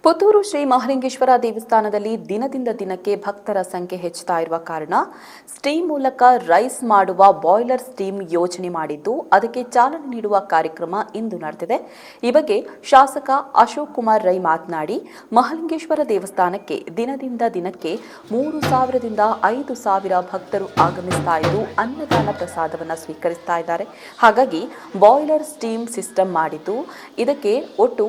ಪುತ್ತೂರು ಶ್ರೀ ಮಹಾಲಿಂಗೇಶ್ವರ ದೇವಸ್ಥಾನದಲ್ಲಿ ದಿನದಿಂದ ದಿನಕ್ಕೆ ಭಕ್ತರ ಸಂಖ್ಯೆ ಹೆಚ್ಚುತ್ತಾ ಇರುವ ಕಾರಣ ಸ್ಟೀಮ್ ಮೂಲಕ ರೈಸ್ ಮಾಡುವ ಬಾಯ್ಲರ್ ಸ್ಟೀಮ್ ಯೋಜನೆ ಮಾಡಿದ್ದು ಅದಕ್ಕೆ ಚಾಲನೆ ನೀಡುವ ಕಾರ್ಯಕ್ರಮ ಇಂದು ನಡೆದಿದೆ. ಈ ಬಗ್ಗೆ ಶಾಸಕ ಅಶೋಕ್ ಕುಮಾರ್ ರೈ ಮಾತನಾಡಿ, ಮಹಾಲಿಂಗೇಶ್ವರ ದೇವಸ್ಥಾನಕ್ಕೆ ದಿನದಿಂದ ದಿನಕ್ಕೆ 3,000 ರಿಂದ 5,000 ಭಕ್ತರು ಆಗಮಿಸ್ತಾ ಇದ್ದು ಅನ್ನದಾನ ಪ್ರಸಾದವನ್ನು ಸ್ವೀಕರಿಸ್ತಾ ಇದ್ದಾರೆ. ಹಾಗಾಗಿ ಬಾಯ್ಲರ್ ಸ್ಟೀಮ್ ಸಿಸ್ಟಮ್ ಮಾಡಿದ್ದು ಇದಕ್ಕೆ ಒಟ್ಟು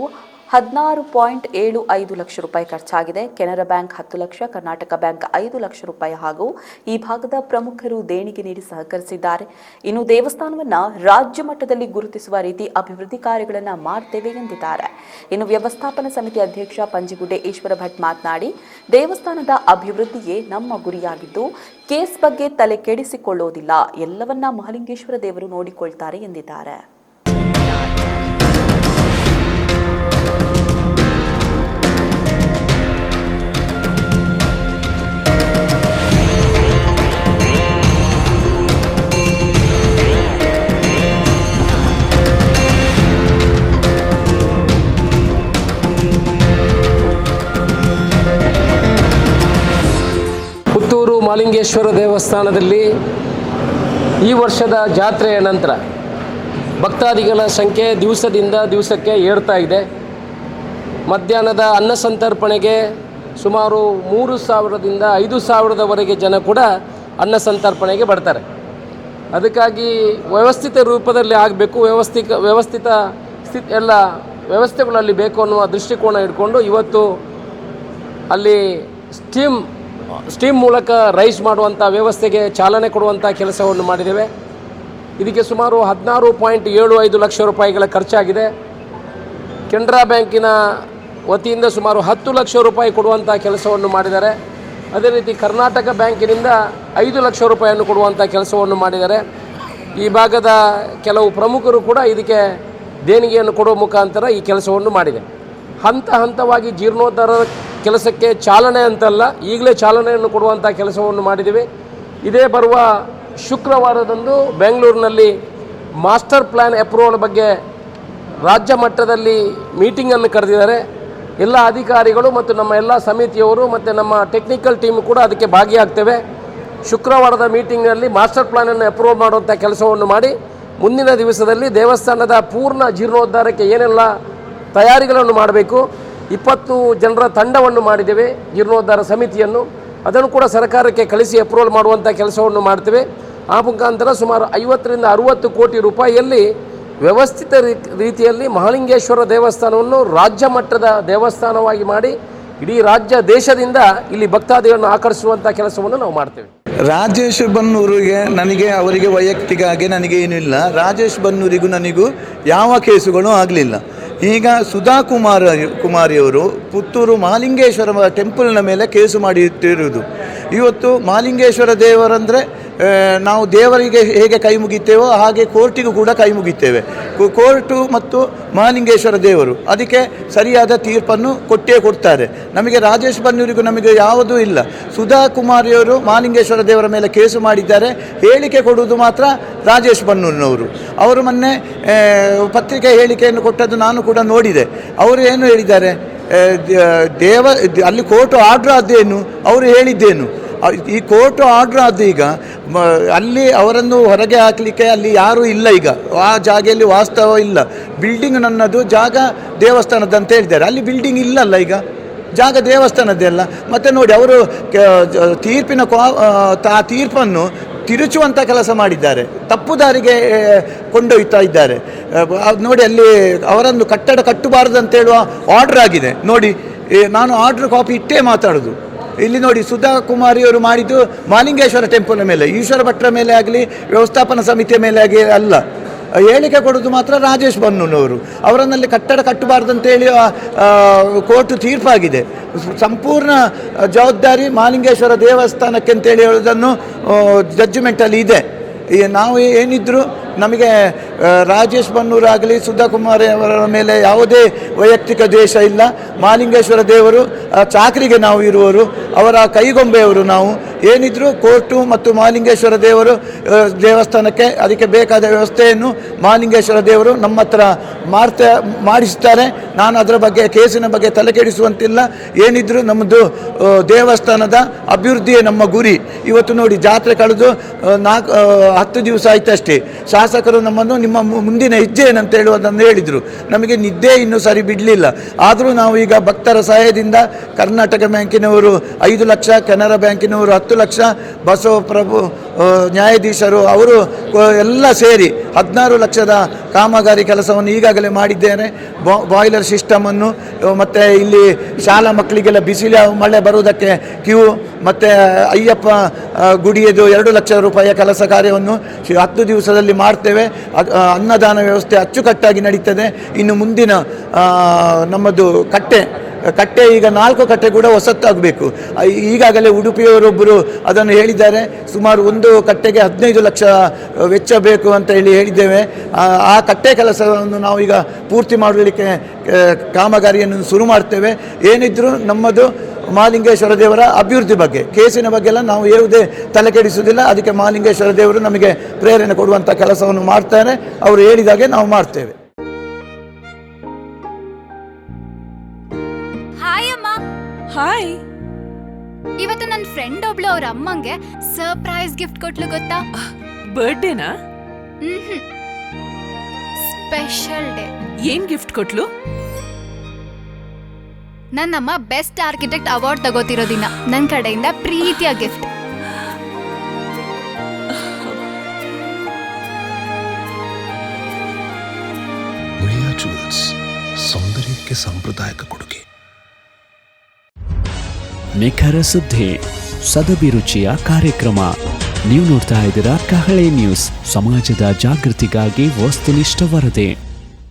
16.75 ಲಕ್ಷ ರೂಪಾಯಿ ಖರ್ಚಾಗಿದೆ. ಕೆನರಾ ಬ್ಯಾಂಕ್ 10 ಲಕ್ಷ, ಕರ್ನಾಟಕ ಬ್ಯಾಂಕ್ 5 ಲಕ್ಷ ರೂಪಾಯಿ ಹಾಗೂ ಈ ಭಾಗದ ಪ್ರಮುಖರು ದೇಣಿಗೆ ನೀಡಿ ಸಹಕರಿಸಿದ್ದಾರೆ. ಇನ್ನು ದೇವಸ್ಥಾನವನ್ನು ರಾಜ್ಯ ಮಟ್ಟದಲ್ಲಿ ಗುರುತಿಸುವ ರೀತಿ ಅಭಿವೃದ್ಧಿ ಕಾರ್ಯಗಳನ್ನು ಮಾಡ್ತೇವೆ ಎಂದಿದ್ದಾರೆ. ಇನ್ನು ವ್ಯವಸ್ಥಾಪನಾ ಸಮಿತಿ ಅಧ್ಯಕ್ಷ ಪಂಜಿಗುಡ್ಡೆ ಈಶ್ವರ ಭಟ್ ಮಾತನಾಡಿ, ದೇವಸ್ಥಾನದ ಅಭಿವೃದ್ಧಿಯೇ ನಮ್ಮ ಗುರಿಯಾಗಿದ್ದು ಕೇಸ್ ಬಗ್ಗೆ ತಲೆ ಕೆಡಿಸಿಕೊಳ್ಳೋದಿಲ್ಲ, ಎಲ್ಲವನ್ನ ಮಹಾಲಿಂಗೇಶ್ವರ ದೇವರು ನೋಡಿಕೊಳ್ತಾರೆ ಎಂದಿದ್ದಾರೆ. ಪುತ್ತೂರು ಮಹಾಲಿಂಗೇಶ್ವರ ದೇವಸ್ಥಾನದಲ್ಲಿ ಈ ವರ್ಷದ ಜಾತ್ರೆಯ ನಂತರ ಭಕ್ತಾದಿಗಳ ಸಂಖ್ಯೆ ದಿವಸದಿಂದ ದಿವಸಕ್ಕೆ ಏರ್ತಾ ಇದೆ. ಮಧ್ಯಾಹ್ನದ ಅನ್ನ ಸಂತರ್ಪಣೆಗೆ ಸುಮಾರು 3,000 ರಿಂದ 5,000 ಜನ ಕೂಡ ಅನ್ನ ಸಂತರ್ಪಣೆಗೆ ಬರ್ತಾರೆ. ಅದಕ್ಕಾಗಿ ವ್ಯವಸ್ಥಿತ ರೂಪದಲ್ಲಿ ಆಗಬೇಕು, ವ್ಯವಸ್ಥಿತ ಎಲ್ಲ ವ್ಯವಸ್ಥೆಗಳಲ್ಲಿ ಬೇಕು ಅನ್ನುವ ದೃಷ್ಟಿಕೋನ ಇಟ್ಕೊಂಡು ಇವತ್ತು ಅಲ್ಲಿ ಸ್ಟೀಮ್ ಮೂಲಕ ರೈಸ್ ಮಾಡುವಂಥ ವ್ಯವಸ್ಥೆಗೆ ಚಾಲನೆ ಕೊಡುವಂಥ ಕೆಲಸವನ್ನು ಮಾಡಿದ್ದೇವೆ. ಇದಕ್ಕೆ ಸುಮಾರು 16.75 ಲಕ್ಷ ರೂಪಾಯಿಗಳ ಖರ್ಚಾಗಿದೆ. ಕೆನರಾ ಬ್ಯಾಂಕಿನ ವತಿಯಿಂದ ಸುಮಾರು 10 ಲಕ್ಷ ರೂಪಾಯಿ ಕೊಡುವಂಥ ಕೆಲಸವನ್ನು ಮಾಡಿದ್ದಾರೆ. ಅದೇ ರೀತಿ ಕರ್ನಾಟಕ ಬ್ಯಾಂಕಿನಿಂದ 5 ಲಕ್ಷ ರೂಪಾಯಿಯನ್ನು ಕೊಡುವಂಥ ಕೆಲಸವನ್ನು ಮಾಡಿದ್ದಾರೆ. ಈ ಭಾಗದ ಕೆಲವು ಪ್ರಮುಖರು ಕೂಡ ಇದಕ್ಕೆ ದೇಣಿಗೆಯನ್ನು ಕೊಡುವ ಮುಖಾಂತರ ಈ ಕೆಲಸವನ್ನು ಮಾಡಿದೆ. ಹಂತವಾಗಿ ಜೀರ್ಣೋದ್ಧಾರ ಕೆಲಸಕ್ಕೆ ಚಾಲನೆ ಅಂತಲ್ಲ, ಈಗಲೇ ಚಾಲನೆಯನ್ನು ಕೊಡುವಂಥ ಕೆಲಸವನ್ನು ಮಾಡಿದ್ದೀವಿ. ಇದೇ ಬರುವ ಶುಕ್ರವಾರದಂದು ಬೆಂಗಳೂರಿನಲ್ಲಿ ಮಾಸ್ಟರ್ ಪ್ಲ್ಯಾನ್ ಅಪ್ರೂವಲ್ ಬಗ್ಗೆ ರಾಜ್ಯ ಮಟ್ಟದಲ್ಲಿ ಮೀಟಿಂಗನ್ನು ಕರೆದಿದ್ದಾರೆ. ಎಲ್ಲ ಅಧಿಕಾರಿಗಳು ಮತ್ತು ನಮ್ಮ ಎಲ್ಲ ಸಮಿತಿಯವರು ಮತ್ತು ನಮ್ಮ ಟೆಕ್ನಿಕಲ್ ಟೀಮ್ ಕೂಡ ಅದಕ್ಕೆ ಭಾಗಿಯಾಗ್ತೇವೆ. ಶುಕ್ರವಾರದ ಮೀಟಿಂಗ್ನಲ್ಲಿ ಮಾಸ್ಟರ್ ಪ್ಲ್ಯಾನನ್ನು ಅಪ್ರೂವ್ ಮಾಡುವಂಥ ಕೆಲಸವನ್ನು ಮಾಡಿ ಮುಂದಿನ ದಿವಸದಲ್ಲಿ ದೇವಸ್ಥಾನದ ಪೂರ್ಣ ಜೀರ್ಣೋದ್ಧಾರಕ್ಕೆ ಏನೆಲ್ಲ ತಯಾರಿಗಳನ್ನು ಮಾಡಬೇಕು, 20 ಜನರ ತಂಡವನ್ನು ಮಾಡಿದ್ದೇವೆ, ಜೀರ್ಣೋದ್ಧಾರ ಸಮಿತಿಯನ್ನು. ಅದನ್ನು ಕೂಡ ಸರ್ಕಾರಕ್ಕೆ ಕಳಿಸಿ ಅಪ್ರೂವಲ್ ಮಾಡುವಂಥ ಕೆಲಸವನ್ನು ಮಾಡ್ತೇವೆ. ಆ ಮುಖಾಂತರ ಸುಮಾರು 50 ರಿಂದ 60 ಕೋಟಿ ರೂಪಾಯಿಯಲ್ಲಿ ವ್ಯವಸ್ಥಿತ ರೀತಿಯಲ್ಲಿ ಮಹಾಲಿಂಗೇಶ್ವರ ದೇವಸ್ಥಾನವನ್ನು ರಾಜ್ಯ ಮಟ್ಟದ ದೇವಸ್ಥಾನವಾಗಿ ಮಾಡಿ ಇಡೀ ರಾಜ್ಯ ದೇಶದಿಂದ ಇಲ್ಲಿ ಭಕ್ತಾದಿಗಳನ್ನು ಆಕರ್ಷಿಸುವಂಥ ಕೆಲಸವನ್ನು ನಾವು ಮಾಡ್ತೇವೆ. ರಾಜೇಶ್ ಬನ್ನೂರಿಗೆ ಅವರಿಗೆ ವೈಯಕ್ತಿಕವಾಗಿ ನನಗೇನಿಲ್ಲ. ರಾಜೇಶ್ ಬನ್ನೂರಿಗೂ ನನಗೂ ಯಾವ ಕೇಸುಗಳು ಆಗಲಿಲ್ಲ. ಈಗ ಸುಧಾ ಕುಮಾರಿಯವರು ಪುತ್ತೂರು ಮಹಾಲಿಂಗೇಶ್ವರ ಟೆಂಪಲ್ನ ಮೇಲೆ ಕೇಸು ಮಾಡಿಟ್ಟಿರುವುದು. ಇವತ್ತು ಮಹಾಲಿಂಗೇಶ್ವರ ದೇವರಂದರೆ ನಾವು ದೇವರಿಗೆ ಹೇಗೆ ಕೈ ಮುಗಿತೇವೋ ಹಾಗೆ ಕೋರ್ಟಿಗೂ ಕೂಡ ಕೈ ಮುಗಿತೇವೆ. ಕೋರ್ಟು ಮತ್ತು ಮಹಾಲಿಂಗೇಶ್ವರ ದೇವರು ಅದಕ್ಕೆ ಸರಿಯಾದ ತೀರ್ಪನ್ನು ಕೊಡ್ತಾರೆ. ನಮಗೆ ರಾಜೇಶ್ ಬನ್ನೂರಿಗೂ ನಮಗೆ ಯಾವುದೂ ಇಲ್ಲ. ಸುಧಾ ಕುಮಾರಿಯವರು ಮಹಾಲಿಂಗೇಶ್ವರ ದೇವರ ಮೇಲೆ ಕೇಸು ಮಾಡಿದ್ದಾರೆ. ಹೇಳಿಕೆ ಕೊಡುವುದು ಮಾತ್ರ ರಾಜೇಶ್ ಬನ್ನೂರಿನವರು. ಅವರು ಮೊನ್ನೆ ಪತ್ರಿಕೆ ಹೇಳಿಕೆಯನ್ನು ಕೊಟ್ಟದ್ದು ನಾನು ಕೂಡ ನೋಡಿದೆ. ಅವರು ಏನು ಹೇಳಿದ್ದಾರೆ, ಅಲ್ಲಿ ಕೋರ್ಟ್ ಆರ್ಡ್ರ್ ಆದ್ದೇನು, ಅವರು ಹೇಳಿದ್ದೇನು, ಈ ಕೋರ್ಟ್ ಆರ್ಡ್ರ್ ಆದ ಈಗ ಅಲ್ಲಿ ಅವರನ್ನು ಹೊರಗೆ ಹಾಕಲಿಕ್ಕೆ ಅಲ್ಲಿ ಯಾರೂ ಇಲ್ಲ. ಈಗ ಆ ಜಾಗೆಯಲ್ಲಿ ವಾಸ್ತವ ಇಲ್ಲ. ಬಿಲ್ಡಿಂಗ್ ನನ್ನದು, ಜಾಗ ದೇವಸ್ಥಾನದಂತ ಹೇಳಿದ್ದಾರೆ. ಅಲ್ಲಿ ಬಿಲ್ಡಿಂಗ್ ಇಲ್ಲಲ್ಲ, ಈಗ ಜಾಗ ದೇವಸ್ಥಾನದ್ದೇ ಅಲ್ಲ. ಮತ್ತು ನೋಡಿ, ಅವರು ತೀರ್ಪನ್ನು ತಿರುಚುವಂಥ ಕೆಲಸ ಮಾಡಿದ್ದಾರೆ, ತಪ್ಪು ದಾರಿಗೆ ಕೊಂಡೊಯ್ತಾ ಇದ್ದಾರೆ. ನೋಡಿ, ಅಲ್ಲಿ ಅವರನ್ನು ಕಟ್ಟಡ ಕಟ್ಟಬಾರದು ಅಂತ ಹೇಳುವ ಆರ್ಡ್ರ್ ಆಗಿದೆ. ನೋಡಿ, ನಾನು ಆರ್ಡ್ರ್ ಕಾಪಿ ಇಟ್ಟೇ ಮಾತಾಡೋದು. ಇಲ್ಲಿ ನೋಡಿ, ಸುಧಾ ಕುಮಾರಿಯವರು ಮಾಡಿದ್ದು ಮಹಾಲಿಂಗೇಶ್ವರ ಟೆಂಪಲ್ನ ಮೇಲೆ, ಈಶ್ವರ ಭಟ್ರ ಮೇಲೆ ಆಗಲಿ ವ್ಯವಸ್ಥಾಪನಾ ಸಮಿತಿಯ ಮೇಲೆ ಆಗಿ ಅಲ್ಲ. ಹೇಳಿಕೆ ಕೊಡೋದು ಮಾತ್ರ ರಾಜೇಶ್ ಬನ್ನೂರವರು. ಅವರನ್ನಲ್ಲಿ ಕಟ್ಟಡ ಕಟ್ಟಬಾರ್ದಂತೇಳಿ ಕೋರ್ಟ್ ತೀರ್ಪಾಗಿದೆ. ಸಂಪೂರ್ಣ ಜವಾಬ್ದಾರಿ ಮಹಾಲಿಂಗೇಶ್ವರ ದೇವಸ್ಥಾನಕ್ಕೆ ಅಂತೇಳಿ ಹೇಳೋದನ್ನು ಜಡ್ಜ್ಮೆಂಟಲ್ಲಿ ಇದೆ. ನಾವು ಏನಿದ್ರು ನಮಗೆ ರಾಜೇಶ್ ಬನ್ನೂರಾಗಲಿ ಸುಧಾ ಕುಮಾರಿ ಅವರ ಮೇಲೆ ಯಾವುದೇ ವೈಯಕ್ತಿಕ ದ್ವೇಷ ಇಲ್ಲ. ಮಹಾಲಿಂಗೇಶ್ವರ ದೇವರು ಚಾಕರಿಗೆ ನಾವು ಇರುವವರು, ಅವರ ಕೈಗೊಂಬೆಯವರು ನಾವು. ಏನಿದ್ರು ಕೋರ್ಟು ಮತ್ತು ಮಹಾಲಿಂಗೇಶ್ವರ ದೇವರು ದೇವಸ್ಥಾನಕ್ಕೆ ಅದಕ್ಕೆ ಬೇಕಾದ ವ್ಯವಸ್ಥೆಯನ್ನು ಮಹಾಲಿಂಗೇಶ್ವರ ದೇವರು ನಮ್ಮ ಹತ್ರ ಮಾಡಿಸ್ತಾರೆ. ನಾನು ಅದರ ಬಗ್ಗೆ ಕೇಸಿನ ಬಗ್ಗೆ ತಲೆ ಕೆಡಿಸುವಂತಿಲ್ಲ. ಏನಿದ್ರು ನಮ್ಮದು ದೇವಸ್ಥಾನದ ಅಭಿವೃದ್ಧಿಯೇ ನಮ್ಮ ಗುರಿ. ಇವತ್ತು ನೋಡಿ ಜಾತ್ರೆ ಕಳೆದು 10 ದಿವಸ ಆಯ್ತಷ್ಟೇ. ಶಾಸಕರು ನಮ್ಮನ್ನು ನಿಮ್ಮ ಮುಂದಿನ ಹೆಜ್ಜೆ ಏನಂತ ಹೇಳುವುದನ್ನು ಹೇಳಿದರು. ನಮಗೆ ನಿದ್ದೆ ಇನ್ನೂ ಸರಿ ಬಿಡಲಿಲ್ಲ. ಆದರೂ ನಾವು ಈಗ ಭಕ್ತರ ಸಹಾಯದಿಂದ ಕರ್ನಾಟಕ ಬ್ಯಾಂಕಿನವರು 5 ಲಕ್ಷ, ಕೆನರಾ ಬ್ಯಾಂಕಿನವರು 10 ಲಕ್ಷ, ಬಸವಪ್ರಭು ನ್ಯಾಯಾಧೀಶರು ಅವರು ಎಲ್ಲ ಸೇರಿ 16 ಲಕ್ಷದ ಕಾಮಗಾರಿ ಕೆಲಸವನ್ನು ಈಗಾಗಲೇ ಮಾಡಿದ್ದೇನೆ. ಬಾಯ್ಲರ್ ಸಿಸ್ಟಮನ್ನು ಮತ್ತು ಇಲ್ಲಿ ಶಾಲಾ ಮಕ್ಕಳಿಗೆಲ್ಲ ಬಿಸಿಲು ಮಳೆ ಬರುವುದಕ್ಕೆ ಕ್ಯೂ ಮತ್ತು ಅಯ್ಯಪ್ಪ ಗುಡಿಯದು 2 ಲಕ್ಷ ರೂಪಾಯಿಯ ಕೆಲಸ ಕಾರ್ಯವನ್ನು 10 ದಿವಸದಲ್ಲಿ ಮಾಡ್ತೇವೆ. ಅನ್ನದಾನ ವ್ಯವಸ್ಥೆ ಅಚ್ಚುಕಟ್ಟಾಗಿ ನಡೀತದೆ. ಇನ್ನು ಮುಂದಿನ ನಮ್ಮದು ಕಟ್ಟೆ ಈಗ 4 ಕಟ್ಟೆ ಕೂಡ ಹೊಸತ್ತಾಗಬೇಕು. ಈಗಾಗಲೇ ಉಡುಪಿಯವರೊಬ್ಬರು ಅದನ್ನು ಹೇಳಿದ್ದಾರೆ. ಸುಮಾರು ಒಂದು ಕಟ್ಟೆಗೆ 15 ಲಕ್ಷ ವೆಚ್ಚ ಬೇಕು ಅಂತ ಹೇಳಿದ್ದೇವೆ. ಆ ಕಟ್ಟೆ ಕೆಲಸವನ್ನು ನಾವು ಈಗ ಪೂರ್ತಿ ಮಾಡಲಿಕ್ಕೆ ಕಾಮಗಾರಿಯನ್ನು ಶುರು ಮಾಡ್ತೇವೆ. ಏನಿದ್ರೂ ನಮ್ಮದು ಮಹಾಲಿಂಗೇಶ್ವರ ದೇವರ ಅಭಿವೃದ್ಧಿ ಬಗ್ಗೆ, ಕೇಸಿನ ಬಗ್ಗೆ ಎಲ್ಲ ನಾವು ಯಾವುದೇ ತಲೆ ಕೆಡಿಸುವುದಿಲ್ಲ. ಅದಕ್ಕೆ ಮಹಾಲಿಂಗೇಶ್ವರ ದೇವರು ನಮಗೆ ಪ್ರೇರಣೆ ಕೊಡುವಂಥ ಕೆಲಸವನ್ನು ಮಾಡ್ತಾರೆ. ಅವರು ಹೇಳಿದಾಗೆ ನಾವು ಮಾಡ್ತೇವೆ. ಹಾಯ್ ಅಮ್ಮ. ಹಾಯ್. ಇವತ್ತು ನನ್ನ ಫ್ರೆಂಡ್ ಒಬ್ಳು ಅವ್ರ ಅಮ್ಮಂಗೆ ಸರ್ಪ್ರೈಸ್ ಗಿಫ್ಟ್ ಕೊಟ್ಲು ಗೊತ್ತಾ? ಬರ್ಡೇನಾ? Special day. ಏನ್ ಗಿಫ್ಟ್ ಕೊಟ್ಲು? ನನ್ನಮ್ಮ ಬೆಸ್ಟ್ ಆರ್ಕಿಟೆಕ್ಟ್ ಅವಾರ್ಡ್ ತಗೋತಿರೋ ದಿನ ನನ್ನ ಕಡೆಯಿಂದ ಪ್ರೀತಿಯ ಗಿಫ್ಟ್. ಮುಳಿಯಾ ಜುವೆಲ್ಸ್, ಸೌಂದರ್ಯಕ್ಕೆ ಸಾಂಪ್ರದಾಯಿಕ ಕೊಡುಗೆ. ನಿಖರ ಸುದ್ದಿ, ಸದಭಿರುಚಿಯ ಕಾರ್ಯಕ್ರಮ. ನೀವು ನೋಡ್ತಾ ಇದ್ದೀರಾ ಕಹಳೆ ನ್ಯೂಸ್, ಸಮಾಜದ ಜಾಗೃತಿಗಾಗಿ ವಸ್ತುನಿಷ್ಠ ವರದಿ.